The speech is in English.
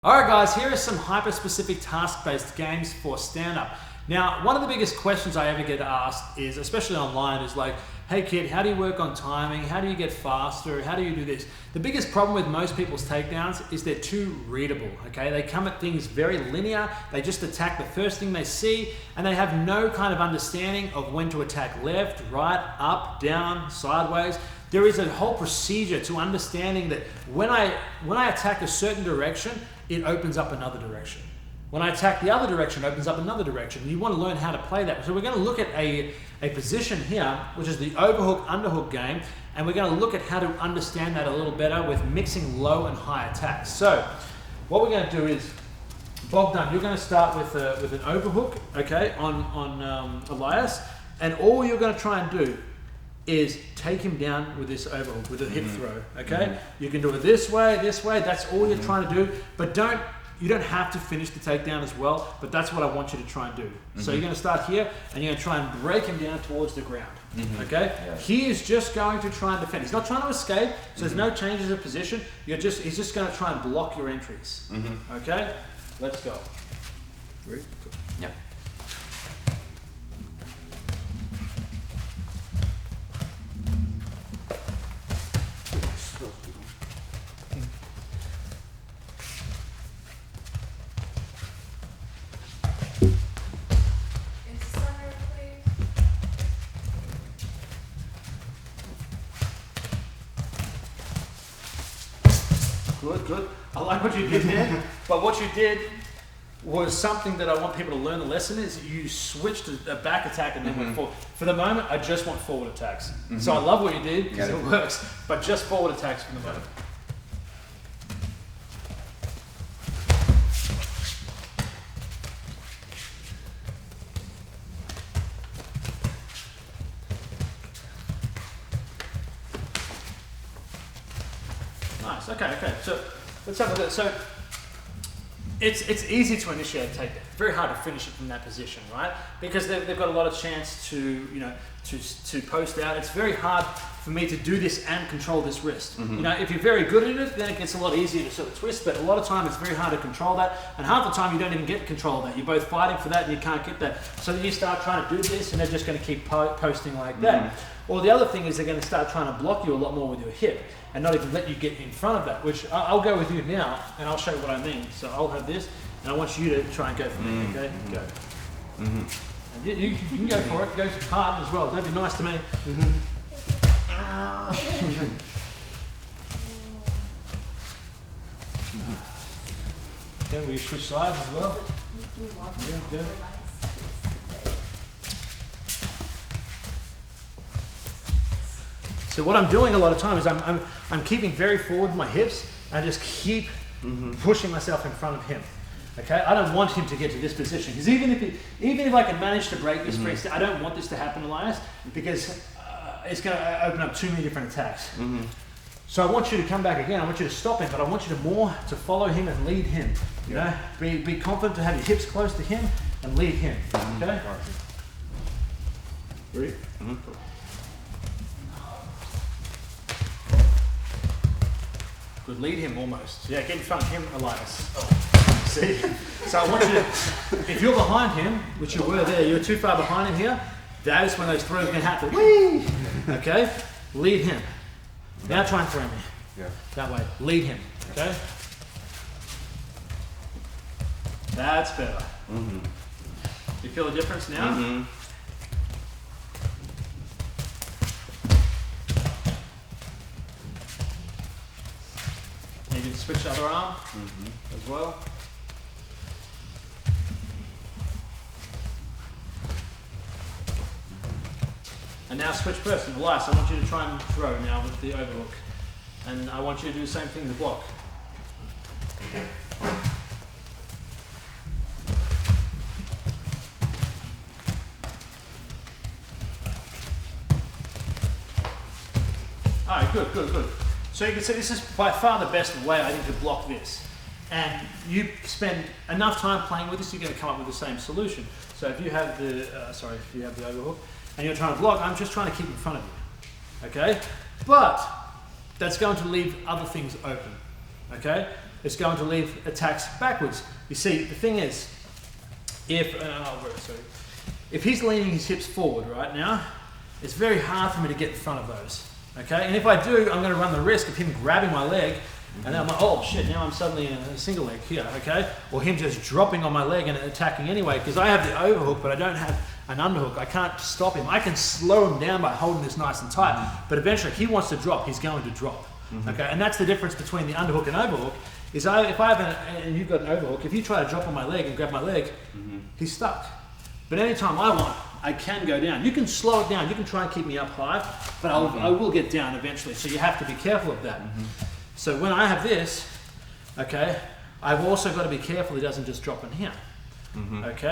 Alright guys, here are some hyper-specific task-based games for stand-up. Now, one of the biggest questions I ever get asked is, especially online, is like, hey kid, how do you work on timing? How do you get faster? How do you do this? The biggest problem with most people's takedowns is they're too readable, okay? They come at things very linear, they just attack the first thing they see, and they have no kind of understanding of when to attack left, right, up, down, sideways. There is a whole procedure to understanding that when I attack a certain direction, it opens up another direction. When I attack the other direction, it opens up another direction. You want to learn how to play that. So we're going to look at a position here, which is the overhook, underhook game, and we're going to look at how to understand that a little better with mixing low and high attacks. So what we're going to do is, Bogdan, you're going to start with an overhook, okay, on Elias, and all you're going to try and do is take him down with this overhook, with a hip throw, okay? You can do it this way, that's all you're trying to do, but you don't have to finish the takedown as well, but that's what I want you to try and do. So you're gonna start here, and you're gonna try and break him down towards the ground, okay? Yeah. He is just going to try and defend. He's not trying to escape, so there's no changes of position. He's just gonna try and block your entries, okay? Let's go. Ready? Yep. Good. I like what you did there, but what you did was something that I want people to learn. The lesson is you switched a back attack and then went forward. For the moment, I just want forward attacks. So I love what you did because it works, but just forward attacks for the moment. Nice. Okay. So let's have a look. So it's easy to initiate a takedown. It's very hard to finish it from that position, right? Because they've got a lot of chance to to post out. It's very hard for me to do this and control this wrist. You know, if you're very good at it, then it gets a lot easier to sort of twist. But a lot of time it's very hard to control that, and half the time you don't even get control of that. You're both fighting for that, and you can't get that. So then you start trying to do this, and they're just going to keep posting like that. Or the other thing is they're going to start trying to block you a lot more with your hip and not even let you get in front of that, which I'll go with you now and I'll show you what I mean. So I'll have this and I want you to try and go for me, okay? Go. And you can go for it, go hard as well. Don't be nice to me. Okay, will you switch sides as well? Yeah. So what I'm doing a lot of times is I'm keeping very forward with my hips. I just keep pushing myself in front of him. Okay, I don't want him to get to this position because even if I can manage to break this free, I don't want this to happen, Elias, because it's going to open up too many different attacks. So I want you to come back again. I want you to stop him, but I want you to follow him and lead him. You know, be confident to have your hips close to him and lead him. Okay. Ready? Good, lead him almost. Yeah, get in front of him, Elias. See? So I want you to, if you're behind him, which you were there, you're too far behind him here, that is when those throws are going to happen. Whee! Okay? Lead him. Now try and throw me. Yeah. That way. Lead him. Okay? That's better. You feel the difference now? You can switch the other arm as well. And now switch person. Elias, I want you to try and throw now with the overhook. And I want you to do the same thing to block. Alright, good. So you can see this is by far the best way I think to block this. And you spend enough time playing with this, you're going to come up with the same solution. So if you have the overhook and you're trying to block, I'm just trying to keep in front of you. Okay? But that's going to leave other things open. okay? It's going to leave attacks backwards. You see, the thing is, if he's leaning his hips forward right now, it's very hard for me to get in front of those, okay? And if I do, I'm going to run the risk of him grabbing my leg, and then I'm like, oh shit, now I'm suddenly in a single leg here, okay? Or him just dropping on my leg and attacking anyway, because I have the overhook, but I don't have an underhook. I can't stop him. I can slow him down by holding this nice and tight, but eventually if he wants to drop, he's going to drop, okay? And that's the difference between the underhook and overhook, is if I have and you've got an overhook, if you try to drop on my leg and grab my leg, he's stuck. But anytime I want, I can go down. You can slow it down. You can try and keep me up high, but I will get down eventually. So you have to be careful of that. So when I have this, okay, I've also got to be careful he doesn't just drop in here. Okay,